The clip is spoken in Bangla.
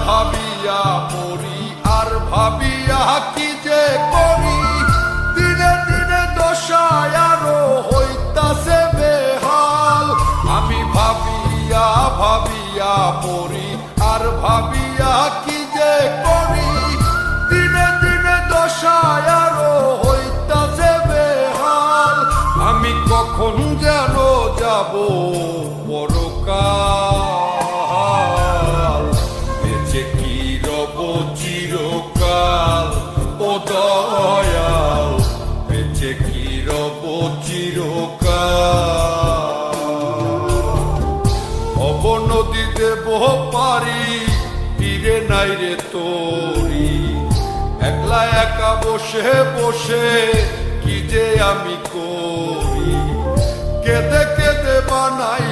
ভাবিয়া মরি আর ভাবিয়া কি যে করি, দিনে দিনে দশায় আরো হইতাছে বেহাল। আমি ভাবিয়া ভাবিয়া মরি আর ভাবিয়া কি যে করি, দিনে দিনে দশায় আরো হইতাছে বেহাল। আমি কখন যেন যাব পরকাল, বেঁচে কি রব চিরকাল ও দয়াল, বেঁচে কি রব চিরকাল। অবনদী দেব পারি তীরে নাই রে তোরি, একলা একা বসে বসে কি যে আমি করি, কেঁদে কেঁদে বানাইলাম